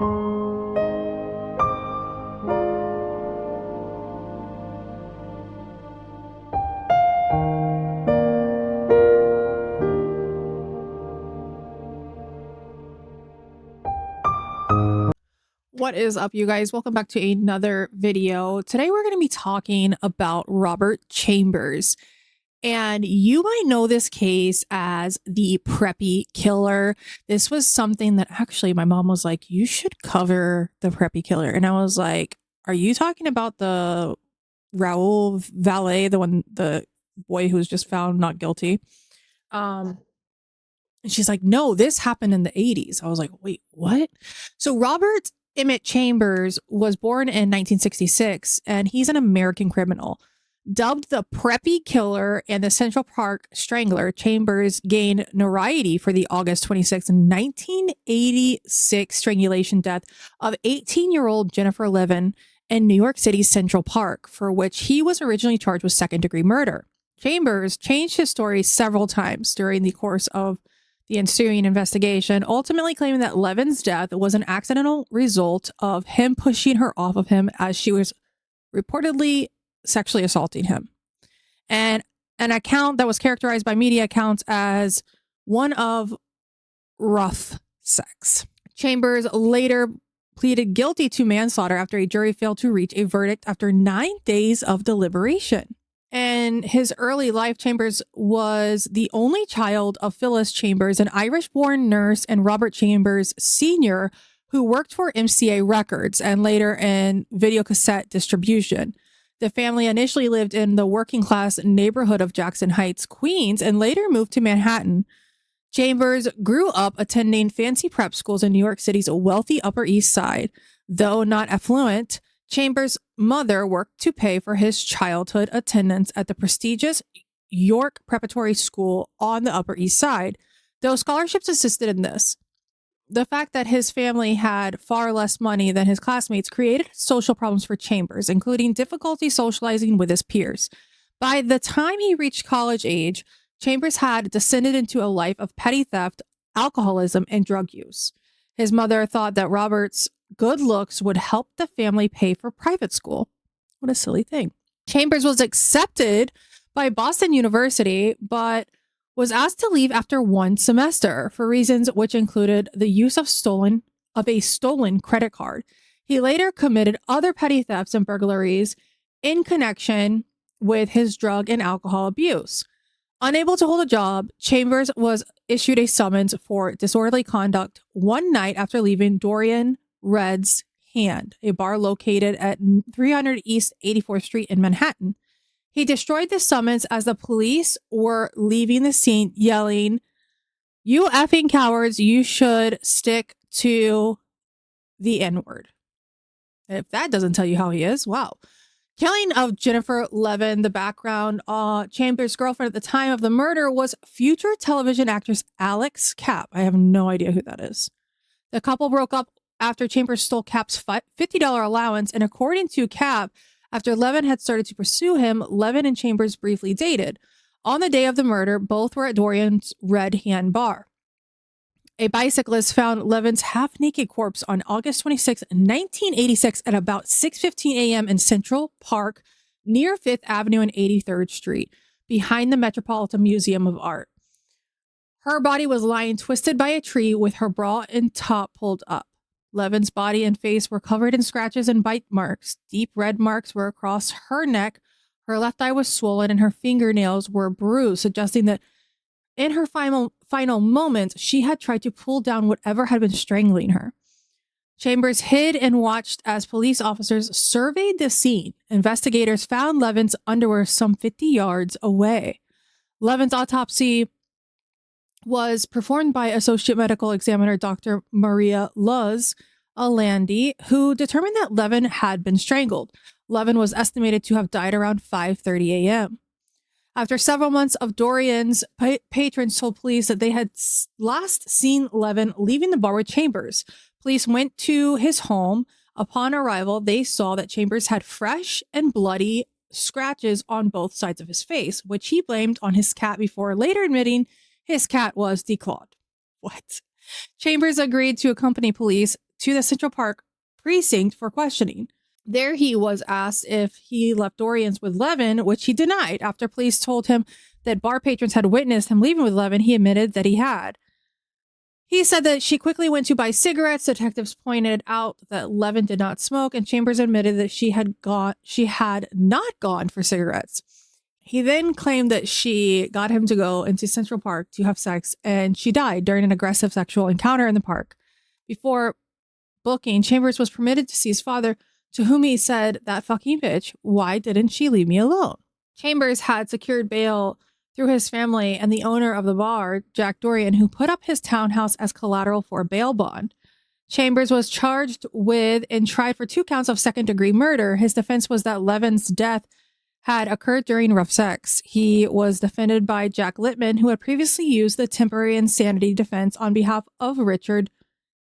What is up, you guys? Welcome back to another video. Today we're going to be talking about Robert Chambers. And you might know this case as the Preppy killer. This was something that actually my mom was like, you should cover the Preppy killer. And I was like, are you talking about the Raul Valet, the boy who was just found not guilty? And she's like, no, this happened in the 80s. I was like, wait, what? So Robert Emmett Chambers was born in 1966, and he's an American criminal. Dubbed the Preppy Killer and the Central Park Strangler, Chambers gained notoriety for the August 26, 1986 strangulation death of 18-year-old Jennifer Levin in New York City's Central Park, for which he was originally charged with second-degree murder. Chambers changed his story several times during the course of the ensuing investigation, ultimately claiming that Levin's death was an accidental result of him pushing her off of him as she was reportedly sexually assaulting him. And an account that was characterized by media accounts as one of rough sex. Chambers later pleaded guilty to manslaughter after a jury failed to reach a verdict after 9 days of deliberation. In his early life, Chambers was the only child of Phyllis Chambers, an Irish-born nurse, and Robert Chambers Sr., who worked for MCA Records and later in videocassette distribution. The family initially lived in the working-class neighborhood of Jackson Heights, Queens, and later moved to Manhattan. Chambers grew up attending fancy prep schools in New York City's wealthy Upper East Side. Though not affluent, Chambers' mother worked to pay for his childhood attendance at the prestigious York Preparatory School on the Upper East Side, though scholarships assisted in this. The fact that his family had far less money than his classmates created social problems for Chambers, including difficulty socializing with his peers. By the time he reached college age, Chambers had descended into a life of petty theft, alcoholism, and drug use. His mother thought that Robert's good looks would help the family pay for private school. What a silly thing. Chambers was accepted by Boston University, but was asked to leave after one semester for reasons which included the use of a stolen credit card. He later committed other petty thefts and burglaries in connection with his drug and alcohol abuse. Unable to hold a job, Chambers was issued a summons for disorderly conduct one night after leaving Dorian Red's Hand, a bar located at 300 East 84th Street in Manhattan. He destroyed the summons as the police were leaving the scene, yelling, "You effing cowards, you should stick to the N-word." If that doesn't tell you how he is, wow. Killing of Jennifer Levin, the background, Chambers' girlfriend at the time of the murder was future television actress Alex Kapp. I have no idea who that is. The couple broke up after Chambers stole Kapp's $50 allowance, and according to Kapp, after Levin had started to pursue him, Levin and Chambers briefly dated. On the day of the murder, both were at Dorian's Red Hand bar. A bicyclist found Levin's half-naked corpse on August 26, 1986 at about 6:15 a.m. in Central Park near 5th Avenue and 83rd Street, behind the Metropolitan Museum of Art. Her body was lying twisted by a tree with her bra and top pulled up. Levin's body and face were covered in scratches and bite marks. Deep red marks were across her neck. Her left eye was swollen and her fingernails were bruised, suggesting that in her final moments, she had tried to pull down whatever had been strangling her. Chambers hid and watched as police officers surveyed the scene. Investigators found Levin's underwear some 50 yards away. Levin's autopsy was performed by Associate Medical Examiner Dr. Maria Luz Alandi, who determined that Levin had been strangled. Levin was estimated to have died around 5:30 a.m. After several months of Dorian's patrons told police that they had last seen Levin leaving the bar with Chambers. Police went to his home. Upon arrival, they saw that Chambers had fresh and bloody scratches on both sides of his face, which he blamed on his cat before later admitting his cat was declawed. What? Chambers agreed to accompany police to the Central Park precinct for questioning. There he was asked if he left Dorian's with Levin, which he denied. After police told him that bar patrons had witnessed him leaving with Levin, he admitted that he had. He said that she quickly went to buy cigarettes. Detectives pointed out that Levin did not smoke, and Chambers admitted that she had not gone for cigarettes. He then claimed that she got him to go into Central Park to have sex, and she died during an aggressive sexual encounter in the park. Before booking, Chambers was permitted to see his father, to whom he said, "That fucking bitch, why didn't she leave me alone?" Chambers had secured bail through his family and the owner of the bar, Jack Dorian, who put up his townhouse as collateral for a bail bond. Chambers was charged with and tried for 2 counts of second-degree murder. His defense was that Levin's death had occurred during rough sex. He was defended by Jack Littman, who had previously used the temporary insanity defense on behalf of Richard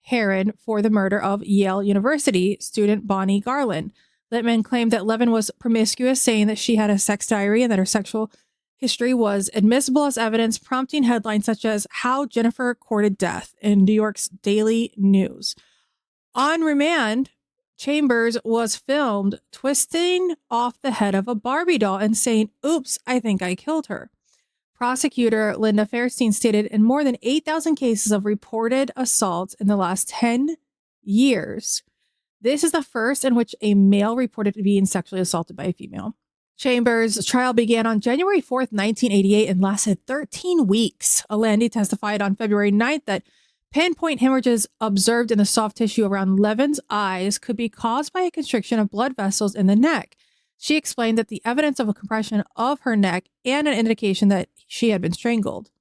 Herron for the murder of Yale University student Bonnie Garland. Littman claimed that Levin was promiscuous, saying that she had a sex diary and that her sexual history was admissible as evidence, prompting headlines such as "How Jennifer Courted Death" in New York's Daily News. On remand, Chambers was filmed twisting off the head of a Barbie doll and saying, "Oops, I think I killed her." Prosecutor Linda Fairstein stated, in more than 8,000 cases of reported assaults in the last 10 years, this is the first in which a male reported being sexually assaulted by a female. Chambers' trial began on January 4th, 1988 and lasted 13 weeks. Alandi testified on February 9th that pinpoint hemorrhages observed in the soft tissue around Levin's eyes could be caused by a constriction of blood vessels in the neck. She explained that the evidence of a compression of her neck and an indication that she had been strangled.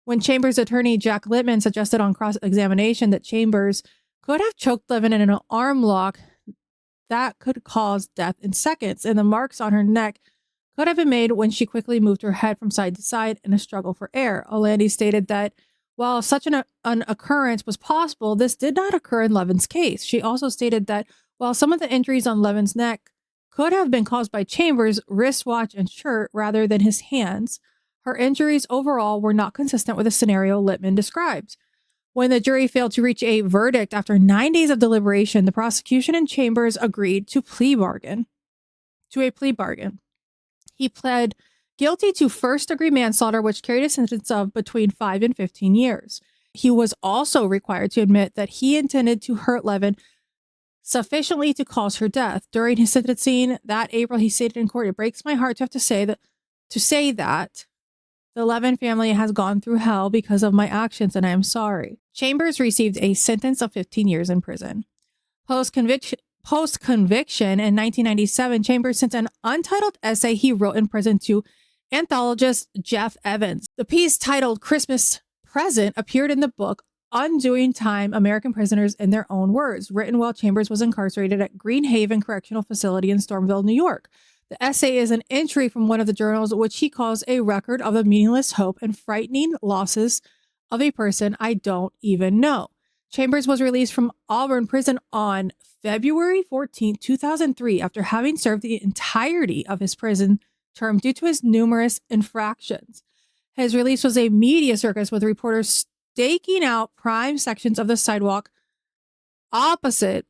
When Chambers' attorney Jack Littman suggested on cross-examination that Chambers could have choked Levin in an arm lock that could cause death in seconds, and the marks on her neck could have been made when she quickly moved her head from side to side in a struggle for air. Alandi stated that while such an occurrence was possible, this did not occur in Levin's case. She also stated that while some of the injuries on Levin's neck could have been caused by Chambers' wristwatch and shirt rather than his hands, her injuries overall were not consistent with the scenario Littman described. When the jury failed to reach a verdict after 9 days of deliberation, the prosecution and Chambers agreed to a plea bargain. He pled guilty to first-degree manslaughter, which carried a sentence of between 5 and 15 years. He was also required to admit that he intended to hurt Levin sufficiently to cause her death. During his sentencing that April, he stated in court, "It breaks my heart to have to say that the Levin family has gone through hell because of my actions, and I am sorry." Chambers received a sentence of 15 years in prison. Post-conviction in 1997, Chambers sent an untitled essay he wrote in prison to anthologist Jeff Evans. The piece, titled "Christmas Present," appeared in the book Undoing Time: American Prisoners in Their Own Words, written while Chambers was incarcerated at Greenhaven Correctional Facility in Stormville, New York. The essay is an entry from one of the journals, which he calls a record of the meaningless hope and frightening losses of a person I don't even know. Chambers was released from Auburn Prison on February 14, 2003, after having served the entirety of his prison term due to his numerous infractions. His release was a media circus, with reporters staking out prime sections of the sidewalk opposite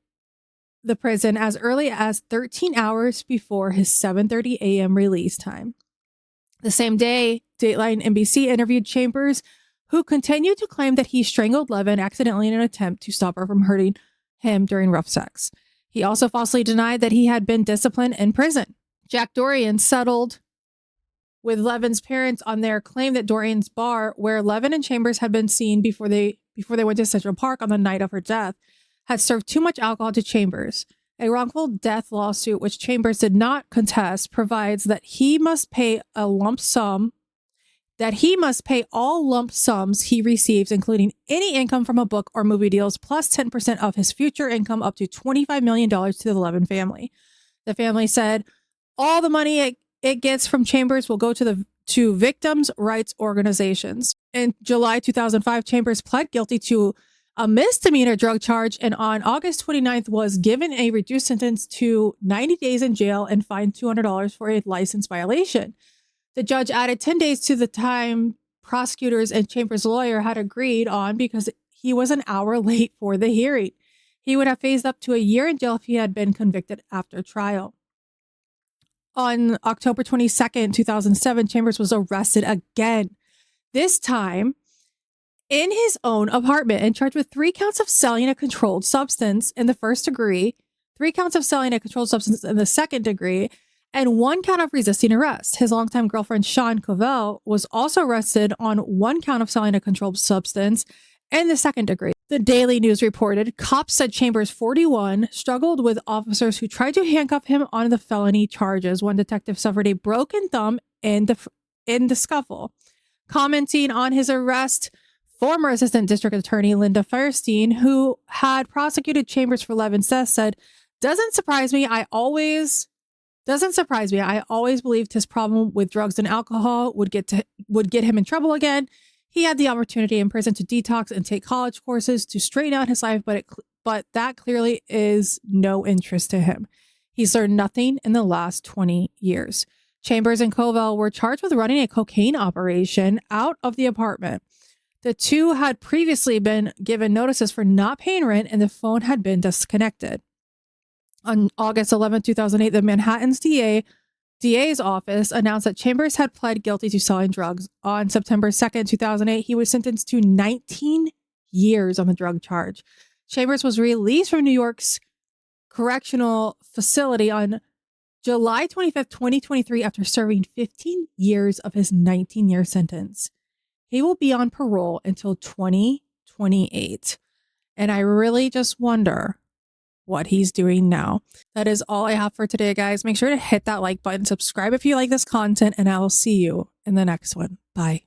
the prison as early as 13 hours before his 7:30 a.m. release time. The same day, Dateline NBC interviewed Chambers, who continued to claim that he strangled Levin accidentally in an attempt to stop her from hurting him during rough sex. He also falsely denied that he had been disciplined in prison. Jack Dorian settled with Levin's parents on their claim that Dorian's bar, where Levin and Chambers had been seen before they went to Central Park on the night of her death, had served too much alcohol to Chambers. A wrongful death lawsuit, which Chambers did not contest, provides that he must pay all lump sums he receives, including any income from a book or movie deals, plus 10% of his future income, up to $25 million to the Levin family. The family said all the money it gets from Chambers will go to victims' rights organizations. In July 2005, Chambers pled guilty to a misdemeanor drug charge, and on August 29th was given a reduced sentence to 90 days in jail and fined $200 for a license violation. The judge added 10 days to the time prosecutors and Chambers' lawyer had agreed on because he was an hour late for the hearing. He would have faced up to a year in jail if he had been convicted after trial. On October 22nd, 2007, Chambers was arrested again, this time in his own apartment, and charged with 3 counts of selling a controlled substance in the first degree, 3 counts of selling a controlled substance in the second degree, and 1 count of resisting arrest. His longtime girlfriend, Sean Covell, was also arrested on 1 count of selling a controlled substance in the second degree. The Daily News reported cops said Chambers, 41, struggled with officers who tried to handcuff him on the felony charges. One detective suffered a broken thumb in the scuffle. Commenting on his arrest, former Assistant District Attorney Linda Firestein, who had prosecuted Chambers for 11 said, Doesn't surprise me. I always believed his problem with drugs and alcohol would get him in trouble again. He had the opportunity in prison to detox and take college courses to straighten out his life, but that clearly is no interest to him. He's learned nothing in the last 20 years. Chambers and Covell were charged with running a cocaine operation out of the apartment. The two had previously been given notices for not paying rent, and the phone had been disconnected. On August 11, 2008, the Manhattan's DA's office announced that Chambers had pled guilty to selling drugs. On September 2nd, 2008, he was sentenced to 19 years on the drug charge. Chambers was released from New York's correctional facility on July 25th, 2023, after serving 15 years of his 19-year sentence. He will be on parole until 2028. And I really just wonder what he's doing now. That is all I have for today, guys. Make sure to hit that like button, subscribe if you like this content, and I will see you in the next one. Bye.